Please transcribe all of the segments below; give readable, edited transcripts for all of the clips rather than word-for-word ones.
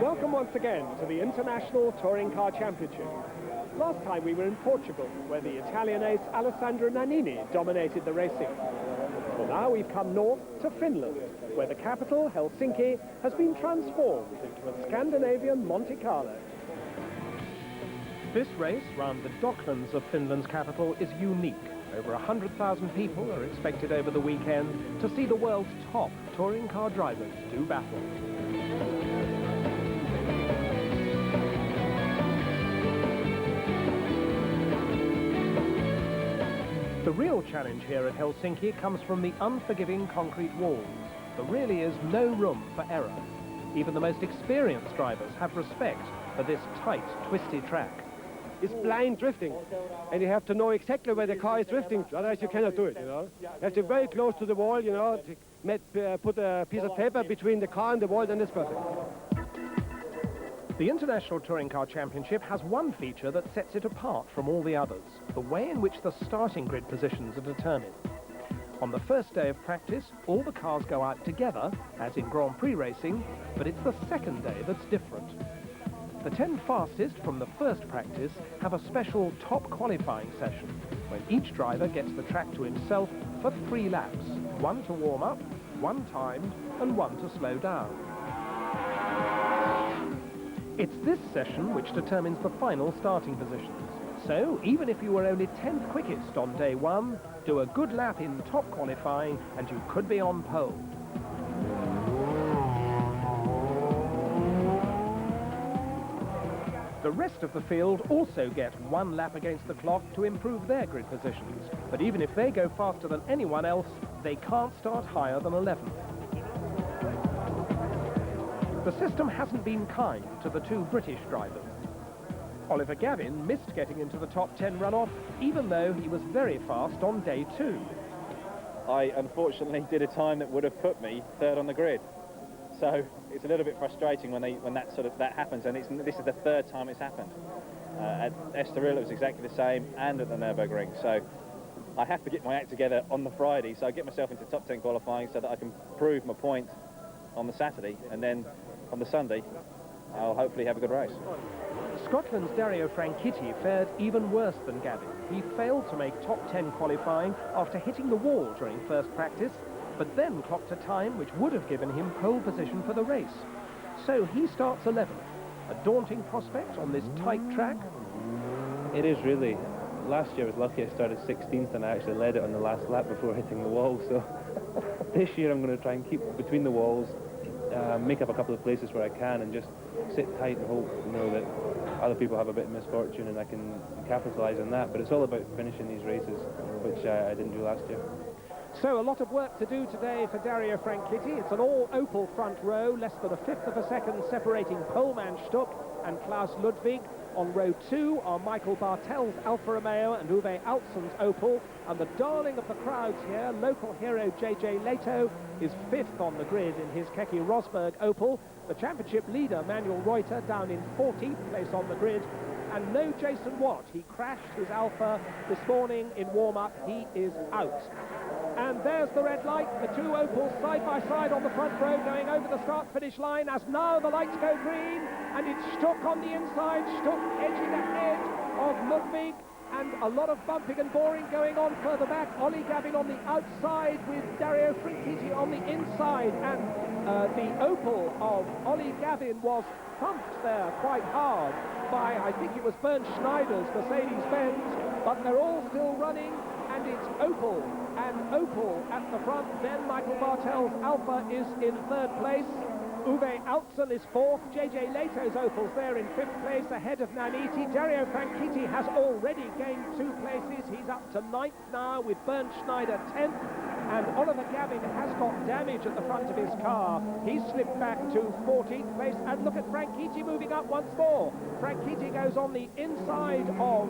Welcome once again to the International Touring Car Championship. Last time we were in Portugal, where the Italian ace Alessandro Nannini dominated the racing. Well, now we've come north to Finland, where the capital, Helsinki, has been transformed into a Scandinavian Monte Carlo. This race round the docklands of Finland's capital is unique. Over 100,000 people are expected over the weekend to see the world's top touring car drivers do battle. The real challenge here at Helsinki comes from the unforgiving concrete walls. There really is no room for error. Even the most experienced drivers have respect for this tight, twisty track. It's blind drifting, and you have to know exactly where the car is drifting, otherwise you cannot do it, you know. You have to be very close to the wall, you know, to put a piece of paper between the car and the wall, then it's perfect. The International Touring Car Championship has one feature that sets it apart from all the others, the way in which the starting grid positions are determined. On the first day of practice, all the cars go out together, as in Grand Prix racing, but it's the second day that's different. The 10 fastest from the first practice have a special top qualifying session, when each driver gets the track to himself for 3 laps, 1 to warm up, 1 timed, and 1 to slow down. It's this session which determines the final starting positions. So, even if you were only 10th quickest on day 1, do a good lap in top qualifying and you could be on pole. The rest of the field also get 1 lap against the clock to improve their grid positions. But even if they go faster than anyone else, they can't start higher than 11th. The system hasn't been kind to the 2 British drivers. Oliver Gavin missed getting into the top 10 runoff, even though he was very fast on day 2. I unfortunately did a time that would have put me 3rd on the grid. So it's a little bit frustrating when that happens, and this is the 3rd time it's happened. At Estoril it was exactly the same, and at the Nürburgring. So I have to get my act together on the Friday, so I get myself into top 10 qualifying so that I can prove my point on the Saturday, and then on the Sunday I'll hopefully have a good race. Scotland's Dario Franchitti fared even worse than Gavin. He failed to make top 10 qualifying after hitting the wall during first practice, but then clocked a time which would have given him pole position for the race. So he starts 11th, a daunting prospect on this tight track. It is really. Last year I was lucky I started 16th and I actually led it on the last lap before hitting the wall, so this year I'm going to try and keep between the walls, make up a couple of places where I can and just sit tight and hope, you know, that other people have a bit of misfortune and I can capitalise on that. But it's all about finishing these races, which I didn't do last year. So a lot of work to do today for Dario Franchitti. It's an all-opal front row, less than a 1/5 of a second separating Poleman Stuck and Klaus Ludwig. On row 2 are Michael Bartel's Alfa Romeo and Uwe Altson's Opel. And the darling of the crowds here, local hero JJ Leto, is 5th on the grid in his Keke Rosberg Opel. The championship leader, Manuel Reuter, down in 14th place on the grid. And no Jason Watt. He crashed his Alfa this morning in warm-up. He is out. And there's the red light, the 2 Opels side by side on the front row going over the start-finish line as now the lights go green, and it's Stuck on the inside, Stuck edging ahead of Ludwig, and a lot of bumping and boring going on further back. Ollie Gavin on the outside with Dario Franchitti on the inside, and the Opel of Ollie Gavin was thumped there quite hard by, I think it was Bernd Schneider's Mercedes-Benz, but they're all still running, and it's Opel at the front. Then Michael Bartel's Alfa is in 3rd place. Uwe Altson is 4th. JJ Leto's Opel's there in 5th place ahead of Nannini. Dario Franchitti has already gained 2 places. He's up to 9th now with Bernd Schneider 10th. And Oliver Gavin has got damage at the front of his car. He's slipped back to 14th place. And look at Franchitti moving up once more. Franchitti goes on the inside of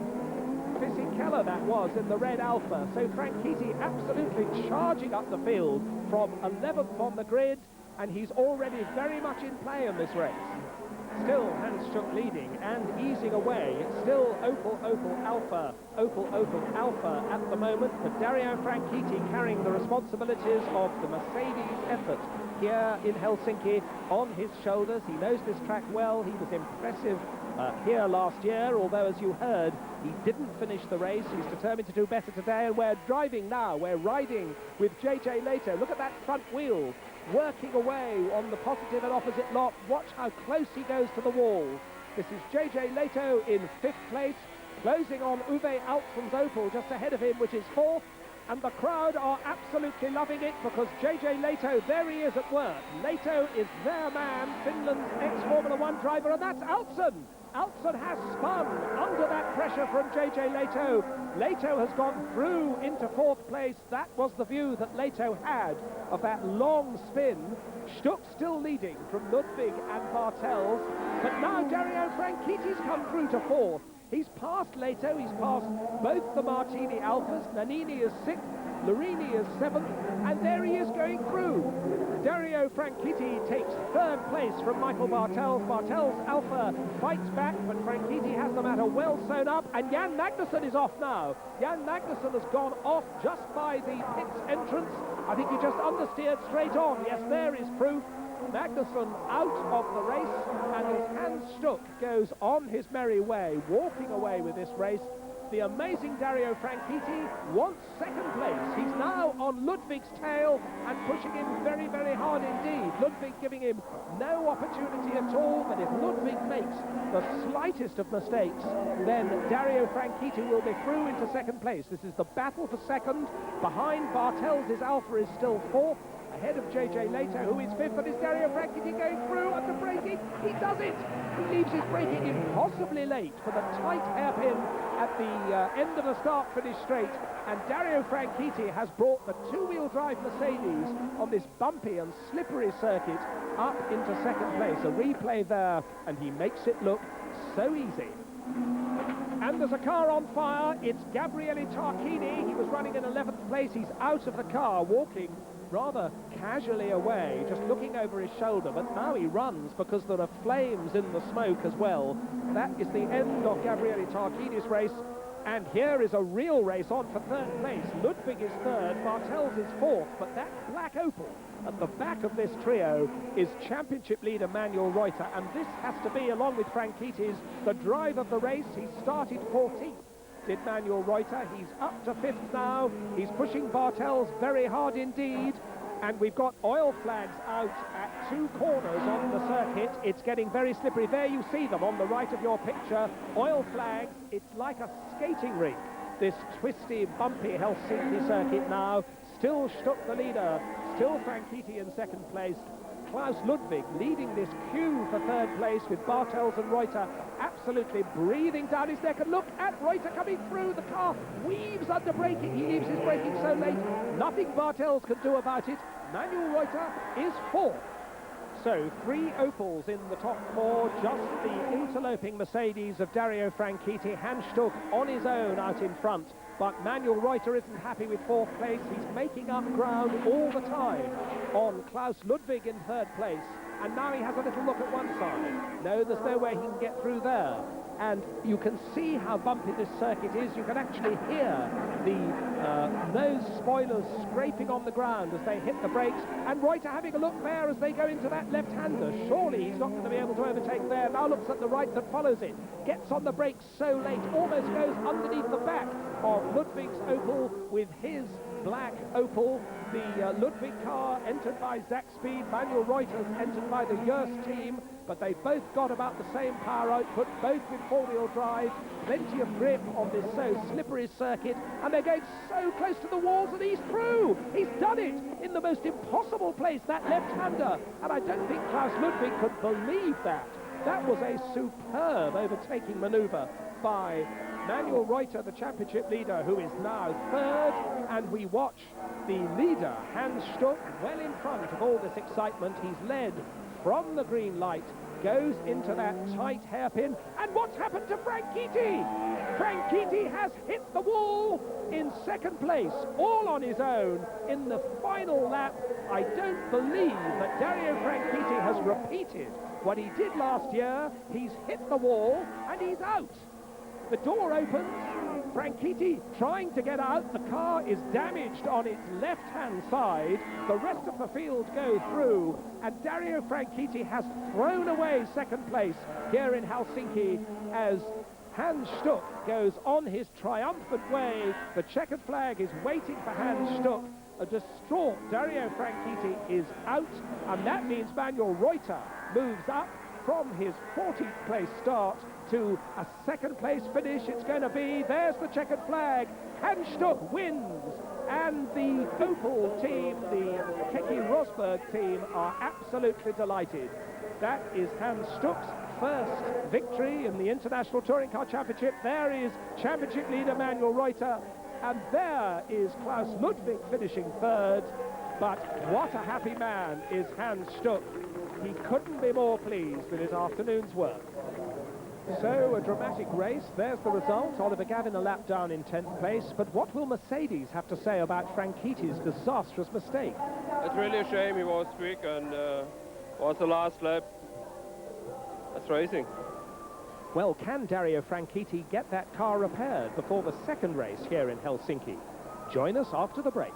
Fisichella, that was, in the red Alfa. So Franchitti absolutely charging up the field from 11th on the grid, and he's already very much in play in this race. Still Hans Stuck leading and easing away. It's still Opel, Alfa at the moment, but Dario Franchitti carrying the responsibilities of the Mercedes effort here in Helsinki on his shoulders. He knows this track well. He was impressive here last year, although, as you heard, he didn't finish the race. He's determined to do better today, and we're driving now. We're riding with JJ Leto. Look at that front wheel, working away on the positive and opposite lock. Watch how close he goes to the wall. This is JJ Leto in 5th place, closing on Uwe Alpsson's Opel just ahead of him, which is 4th. And the crowd are absolutely loving it because JJ Leto, there he is at work. Leto is their man, Finland's ex-Formula 1 driver, and that's Alpsson. Alpsson has spun under that pressure from JJ Leto. Leto has gone through into 4th place. That was the view that Leto had of that long spin. Stuck still leading from Ludwig and Bartels. But now Dario Franchitti's come through to 4th. He's passed Leto, he's passed both the Martini Alphas. Nannini is 6th, Lurini is 7th, and there he is going through. Dario Franchitti takes 3rd place from Michael Bartels. Bartels' Alpha fights back, but Franchitti has the matter well sewn up, and Jan Magnusson is off now. Jan Magnusson has gone off just by the pit's entrance. I think he just understeered straight on. Yes, there is proof. Magnusson out of the race, and as Hans Stuck goes on his merry way, walking away with this race, the amazing Dario Franchitti wants 2nd place. He's now on Ludwig's tail and pushing him very, very hard indeed. Ludwig giving him no opportunity at all, but if Ludwig makes the slightest of mistakes, then Dario Franchitti will be through into 2nd place. This is the battle for 2nd. Behind Bartels' Alpha is still 4th. Ahead of JJ Leto, who is 5th, but is Dario Franchitti going through under braking? He does it! He leaves his braking impossibly late for the tight hairpin at the end of the start-finish straight, and Dario Franchitti has brought the two-wheel drive Mercedes on this bumpy and slippery circuit up into 2nd place. A replay there, and he makes it look so easy. And there's a car on fire. It's Gabriele Tarquini. He was running in 11th place. He's out of the car, walking rather casually away, just looking over his shoulder, but now he runs because there are flames in the smoke as well. That is the end of Gabriele Tarquini's race, and here is a real race on for 3rd place. Ludwig is 3rd, Bartels is 4th, but that black Opel at the back of this trio is championship leader Manuel Reuter, and this has to be, along with Franchitti's, the drive of the race. He started 14th. Did Manuel Reuter. He's up to 5th now. He's pushing Bartels very hard indeed. And we've got oil flags out at 2 corners on the circuit. It's getting very slippery. There you see them on the right of your picture. Oil flags. It's like a skating rink, this twisty, bumpy Helsinki circuit now. Still Stuck the leader. Still Franchitti in 2nd place. Klaus Ludwig leading this queue for 3rd place, with Bartels and Reuter absolutely breathing down his neck. And look at Reuter coming through. The car weaves under braking. He leaves his braking so late. Nothing Bartels can do about it. Manuel Reuter is 4th. So 3 Opels in the top 4, just the interloping Mercedes of Dario Franchitti. Hans Stuck on his own out in front. But Manuel Reuter isn't happy with 4th place. He's making up ground all the time on Klaus Ludwig in 3rd place. And now he has a little look at one side. No, there's no way he can get through there. And you can see how bumpy this circuit is. You can actually hear the nose spoilers scraping on the ground as they hit the brakes. And Reuter having a look there as they go into that left-hander. Surely he's not going to be able to overtake there. Now looks at the right that follows it. Gets on the brakes so late, almost goes underneath the back of Ludwig's Opel with his black Opel. The Ludwig car entered by Zach Speed. Manuel Reuter's entered by the Joest team. But they both got about the same power output, both with 4-wheel drive, plenty of grip on this so slippery circuit, and they're going so close to the walls, and he's through! He's done it in the most impossible place, that left-hander, and I don't think Klaus Ludwig could believe that. That was a superb overtaking manoeuvre by Manuel Reuter, the championship leader, who is now 3rd, and we watch the leader, Hans Stuck, well in front of all this excitement. He's led from the green light, goes into that tight hairpin, and what's happened to Franchitti? Franchitti has hit the wall in 2nd place, all on his own in the final lap. I don't believe that Dario Franchitti has repeated what he did last year. He's hit the wall and he's out. The door opens. Franchitti trying to get out. The car is damaged on its left-hand side. The rest of the field go through, and Dario Franchitti has thrown away second place here in Helsinki as Hans Stuck goes on his triumphant way. The checkered flag is waiting for Hans Stuck. A distraught Dario Franchitti is out, and that means Manuel Reuter moves up from his 14th place start to a second place finish. It's going to be, there's the checkered flag, Hans Stuck wins, and the Opel team, the Keke Rosberg team, are absolutely delighted. That is Hans Stuck's first victory in the International Touring Car Championship. There is championship leader Manuel Reuter, and there is Klaus Ludwig finishing third. But what a happy man is Hans Stuck. He couldn't be more pleased with his afternoon's work. So, a dramatic race. There's the result. Oliver Gavin a lap down in 10th place. But what will Mercedes have to say about Franchitti's disastrous mistake? It's really a shame. He was quick and was the last lap. That's racing. Well, can Dario Franchitti get that car repaired before the second race here in Helsinki? Join us after the break.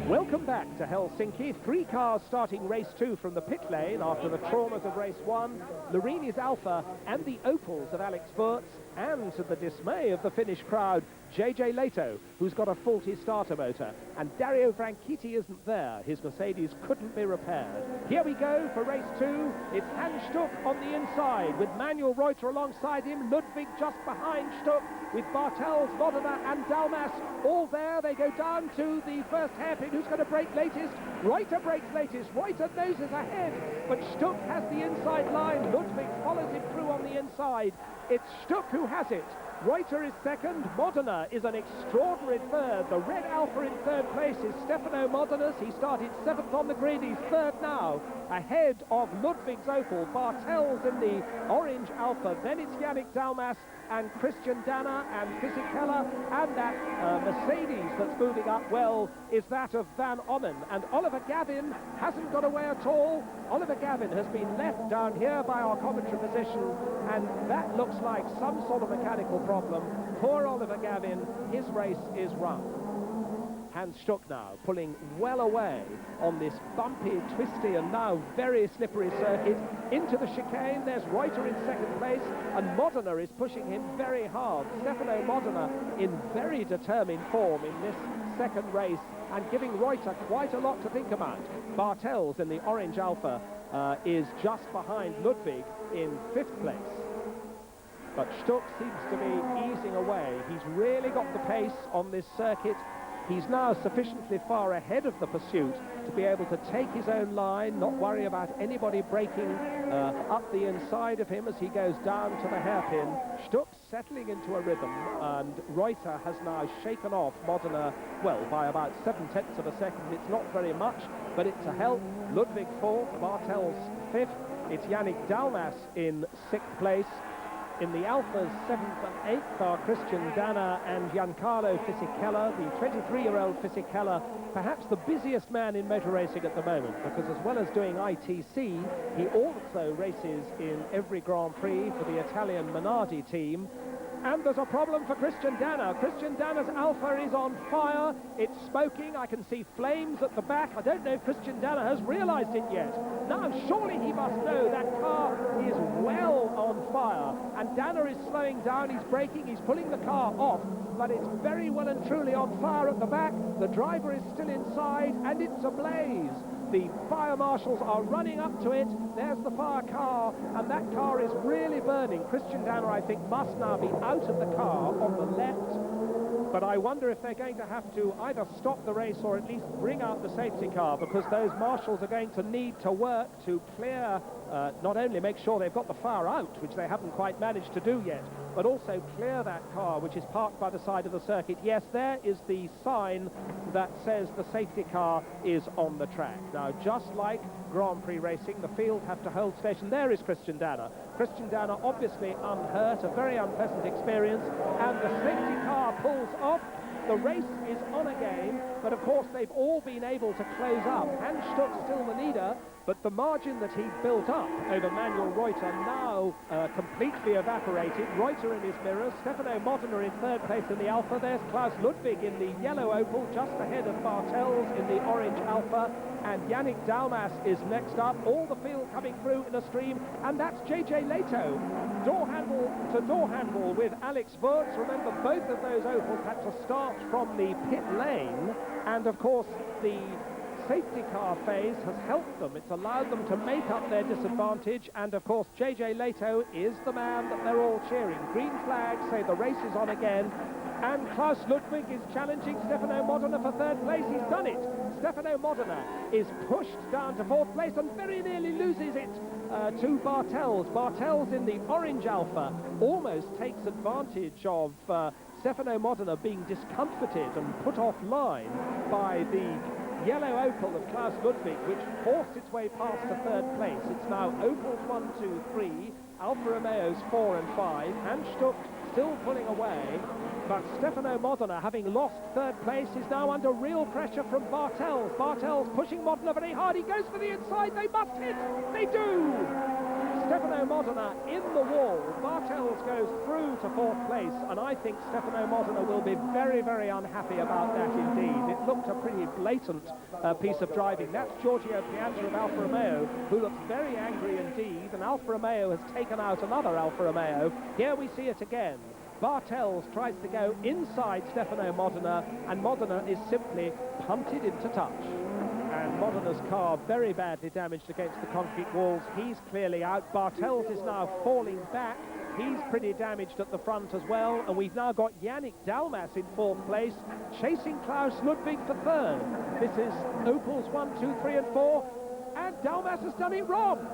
Welcome back to Helsinki. 3 cars starting race 2 from the pit lane after the traumas of race 1. Lorini's Alpha and the Opels of Alex Wurz, and to the dismay of the Finnish crowd, JJ Leto, who's got a faulty starter motor, and Dario Franchitti isn't there. His Mercedes couldn't be repaired. Here we go for race 2. It's Hans Stuck on the inside with Manuel Reuter alongside him, Ludwig just behind Stuck with Bartels, Modena and Dalmas all there. They go down to the first hairpin. Who's going to brake latest? Reuter brakes latest. Reuter noses ahead, but Stuck has the inside line. Ludwig follows him through on the inside. It's Stuck who has it. Reuter is second. Modena is an extraordinary third. The red Alpha in third place is Stefano Modenas. He started 7th on the grid. He's third now, ahead of Ludwig's Opel. Bartels in the orange Alpha. Then it's Yannick Dalmas and Christian Danner and Fisichella, and that Mercedes that's moving up well is that of Van Ommen. And Oliver Gavin hasn't got away at all. Oliver Gavin has been left down here by our commentary position, and that looks like some sort of mechanical problem. Poor Oliver Gavin, his race is run. Hans Stuck now pulling well away on this bumpy, twisty and now very slippery circuit into the chicane. There's Reuter in second place, and Modena is pushing him very hard. Stefano Modena in very determined form in this second race and giving Reuter quite a lot to think about. Bartels in the orange Alpha is just behind Ludwig in 5th place. But Stuck seems to be easing away. He's really got the pace on this circuit. He's now sufficiently far ahead of the pursuit to be able to take his own line, not worry about anybody breaking up the inside of him as he goes down to the hairpin. Stuck's settling into a rhythm, and Reuter has now shaken off Modena, well, by about 7/10 of a second. It's not very much, but it's a help. Ludwig 4th, Bartels 5th. It's Yannick Dalmas in 6th place. In the Alphas, 7th and 8th are Christian Danner and Giancarlo Fisichella, the 23-year-old Fisichella, perhaps the busiest man in motor racing at the moment, because as well as doing ITC, he also races in every Grand Prix for the Italian Minardi team. And there's a problem for Christian Danner. Christian Danner's Alpha is on fire. It's smoking. I can see flames at the back. I don't know if Christian Danner has realized it yet. Now, surely he must know that car is well on fire. And Danner is slowing down. He's braking. He's pulling the car off. But it's very well and truly on fire at the back. The driver is still inside, and it's ablaze. The fire marshals are running up to it. There's the fire car, and that car is really burning. Christian Danner, I think, must now be out of the car on the left. But I wonder if they're going to have to either stop the race or at least bring out the safety car, because those marshals are going to need to work to clear, not only make sure they've got the fire out, which they haven't quite managed to do yet, but also clear that car which is parked by the side of the circuit. Yes, there is the sign that says the safety car is on the track. Now, just like Grand Prix racing, the field have to hold station. There is Christian Danner. Christian Danner obviously unhurt, a very unpleasant experience, and the safety car pulls off. The race is on again, but of course they've all been able to close up. Hans Stuck's still the leader, but the margin that he built up over Manuel Reuter now completely evaporated. Reuter in his mirrors, Stefano Modena in third place in the Alpha. There's Klaus Ludwig in the yellow Opel, just ahead of Bartels in the orange Alpha, and Yannick Dalmas is next up. All the field coming through in a stream, and that's JJ Leto. Door handle to door handle with Alex Wurz. Remember, both of those Opels had to start from the pit lane, and of course the safety car phase has helped them. It's allowed them to make up their disadvantage, and of course JJ Leto is the man that they're all cheering. Green flags say the race is on again, and Klaus Ludwig is challenging Stefano Modena for third place. He's done it. Stefano Modena is pushed down to fourth place and very nearly loses it to Bartels. Bartels in the orange Alpha almost takes advantage of Stefano Modena being discomforted and put offline by the yellow Opel of Klaus Ludwig, which forced its way past to third place. It's now Opels 1, 2, 3, Alfa Romeos 4 and 5, Hans Stuck still pulling away, but Stefano Modena, having lost third place, is now under real pressure from Bartels. Bartels pushing Modena very hard. He goes for the inside. They must hit. They do. Stefano Modena in the wall. Bartels goes through to fourth place, and I think Stefano Modena will be very, very unhappy about that indeed. It looked a pretty blatant piece of driving. That's Giorgio Piazza of Alfa Romeo, who looks very angry indeed, and Alfa Romeo has taken out another Alfa Romeo. Here we see it again. Bartels tries to go inside Stefano Modena, and Modena is simply punted into touch. And Modena's car very badly damaged against the concrete walls. He's clearly out. Bartels is now falling back. He's pretty damaged at the front as well. And we've now got Yannick Dalmas in fourth place, chasing Klaus Ludwig for third. This is Opels 1, 2, 3 and 4. And Dalmas has done it wrong.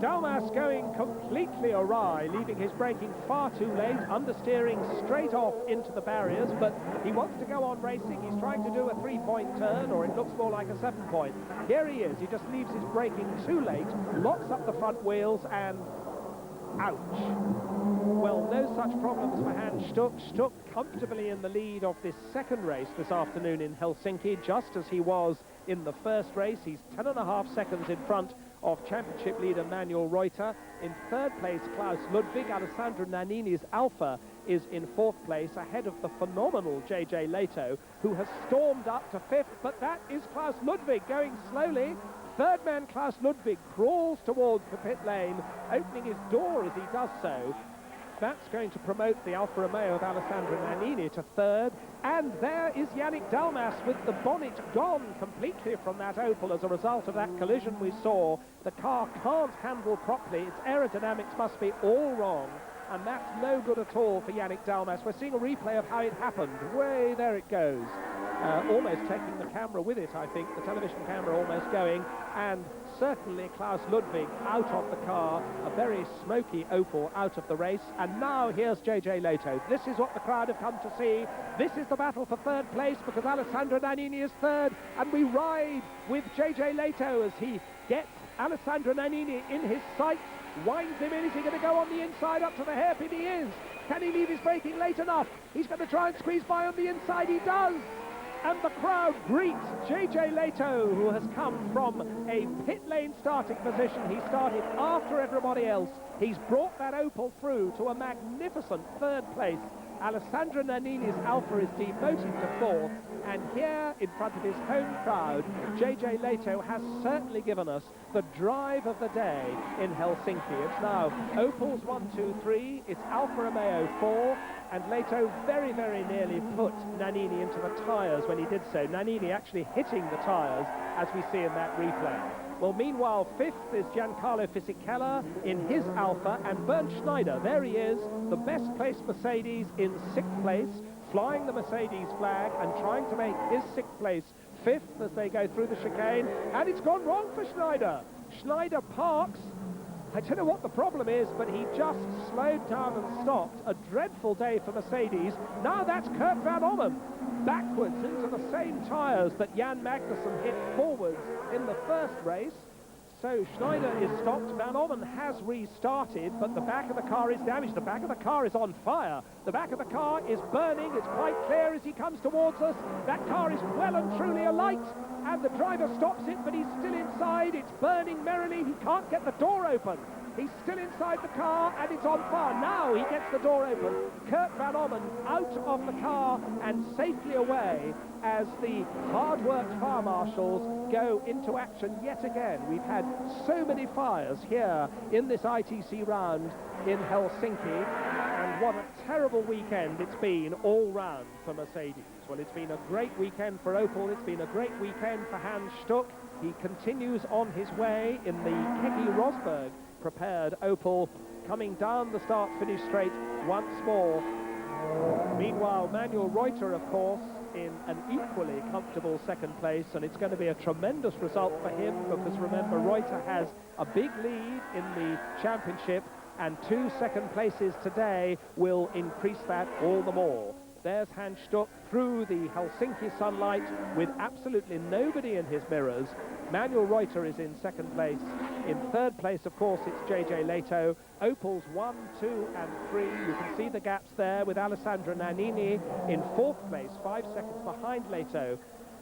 Dalmas going completely awry, leaving his braking far too late, understeering straight off into the barriers, but he wants to go on racing. He's trying to do a 3-point turn, or it looks more like a 7-point. Here he is. He just leaves his braking too late, locks up the front wheels, and ouch. Well, no such problems for Hans Stuck. Stuck comfortably in the lead of this second race this afternoon in Helsinki, just as he was in the first race. He's 10.5 seconds in front of championship leader Manuel Reuter. In third place, Klaus Ludwig. Alessandro Nannini's Alpha is in fourth place, ahead of the phenomenal JJ Leto, who has stormed up to fifth, but that is Klaus Ludwig going slowly. Third man Klaus Ludwig crawls towards the pit lane, opening his door as he does so. That's going to promote the Alfa Romeo of Alessandro Nannini to third. And there is Yannick Dalmas with the bonnet gone completely from that Opel as a result of that collision we saw. The car can't handle properly. Its aerodynamics must be all wrong. And that's no good at all for Yannick Dalmas. We're seeing a replay of how it happened. Way there it goes. Almost taking the camera with it, I think. The television camera almost going. And certainly Klaus Ludwig out of the car. A very smoky Opel out of the race. And now here's JJ Leto. This is what the crowd have come to see. This is the battle for third place, because Alessandro Nannini is third. And we ride with JJ Leto as he gets Alessandro Nannini in his sights. Winds him in. Is he going to go on the inside up to the hairpin? He is. Can he leave his braking late enough? He's going to try and squeeze by on the inside. He does. And the crowd greets JJ Leto, who has come from a pit lane starting position. He started after everybody else. He's brought that Opel through to a magnificent third place. Alessandro Nannini's Alfa is demoted to fourth, and here in front of his home crowd, JJ Leto has certainly given us the drive of the day in Helsinki. It's now Opels 1, 2, 3, it's Alfa Romeo 4, and Leto very, very nearly put Nannini into the tyres when he did so. Nannini actually hitting the tyres, as we see in that replay. Well, meanwhile, fifth is Giancarlo Fisichella in his Alfa, and Bernd Schneider, there he is, the best placed Mercedes in sixth place, flying the Mercedes flag and trying to make his sixth place fifth as they go through the chicane, and it's gone wrong for Schneider. Schneider parks I don't know what the problem is, but he just slowed down and stopped. A dreadful day for Mercedes. Now that's Kurt van Ommen backwards into the same tyres that Jan Magnussen hit forwards in the first race. So Schneider is stopped. Van Ommen has restarted, but the back of the car is damaged. The back of the car is on fire. The back of the car is burning. It's quite clear as he comes towards us. That car is well and truly alight, and the driver stops it, but he's still inside. It's burning merrily. He can't get the door open. He's still inside the car, and it's on fire. Now he gets the door open. Kurt van Ommen out of the car and safely away as the hard-worked fire marshals go into action yet again. We've had so many fires here in this ITC round in Helsinki, and what a terrible weekend it's been all round for Mercedes. Well, it's been a great weekend for Opel. It's been a great weekend for Hans Stuck. He continues on his way in the Keke Rosberg prepared Opel, coming down the start-finish straight once more. Meanwhile, Manuel Reuter, of course, in an equally comfortable second place, and it's going to be a tremendous result for him because, remember, Reuter has a big lead in the championship, and 2 second places today will increase that all the more. There's Hans Stuck through the Helsinki sunlight with absolutely nobody in his mirrors. Manuel Reuter is in second place. In third place, of course, it's JJ Leto. Opel's 1, 2 and 3. You can see the gaps there with Alessandro Nannini in fourth place, 5 seconds behind Leto.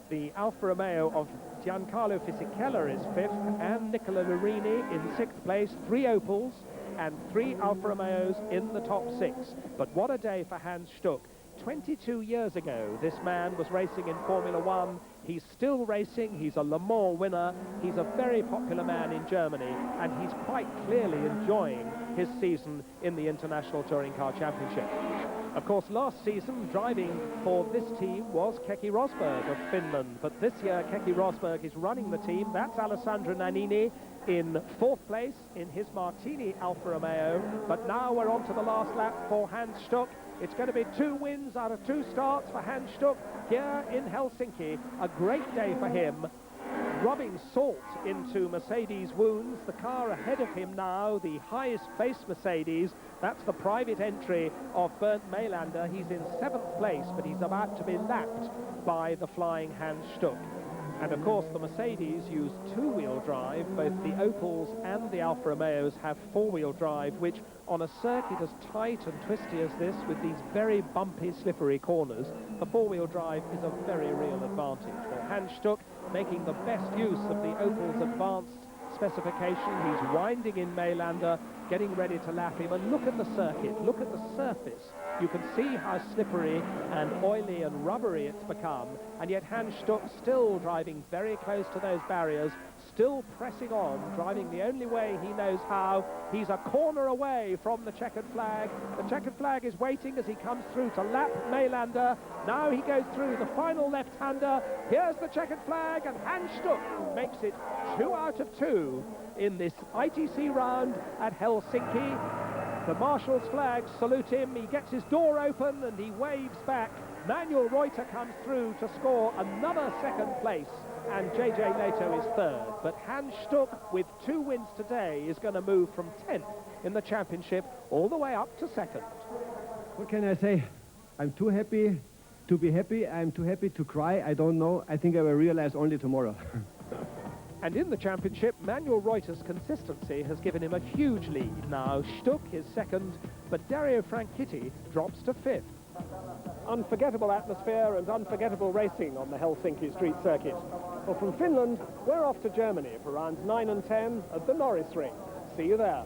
The Alfa Romeo of Giancarlo Fisichella is fifth, and Nicola Larini in sixth place. 3 Opels and 3 Alfa Romeos in the top 6. But what a day for Hans Stuck. 22 years ago, this man was racing in Formula 1. He's still racing. He's a Le Mans winner. He's a very popular man in Germany, and he's quite clearly enjoying his season in the International Touring Car Championship. Of course, last season, driving for this team was Keke Rosberg of Finland, but this year, Keke Rosberg is running the team. That's Alessandro Nannini in fourth place in his Martini Alfa Romeo, but now we're on to the last lap for Hans Stuck. It's going to be 2 wins out of 2 starts for Hans Stuck here in Helsinki. A great day for him, rubbing salt into Mercedes' wounds. The car ahead of him now, the highest face Mercedes, that's the private entry of Bernd Maylander. He's in 7th place, but he's about to be lapped by the flying Hans Stuck. And of course, the Mercedes use 2-wheel drive. Both the Opels and the Alfa Romeos have 4-wheel drive, which on a circuit as tight and twisty as this, with these very bumpy, slippery corners, the 4-wheel drive is a very real advantage. Well, Hans Stuck making the best use of the Opel's advanced specification. He's winding in Maylander, getting ready to lap him, and look at the circuit, look at the surface. You can see how slippery and oily and rubbery it's become, and yet Hans Stuck still driving very close to those barriers, still pressing on, driving the only way he knows how. He's a corner away from the checkered flag. The checkered flag is waiting as he comes through to lap Maylander. Now he goes through the final left-hander. Here's the checkered flag, and Hans Stuck makes it 2 out of 2 in this ITC round at Helsinki. The marshal's flags salute him. He gets his door open and he waves back. Manuel Reuter comes through to score another second place, and JJ Leto is third. But Hans Stuck, with 2 wins today, is going to move from 10th in the championship all the way up to 2nd. What can I say? I'm too happy to be happy. I'm too happy to cry. I don't know. I think I will realize only tomorrow. And in the championship, Manuel Reuter's consistency has given him a huge lead. Now Stuck is second, but Dario Franchitti drops to 5th. Unforgettable atmosphere and unforgettable racing on the Helsinki street circuit. Well, from Finland, we're off to Germany for rounds 9 and 10 at the Norris Ring. See you there.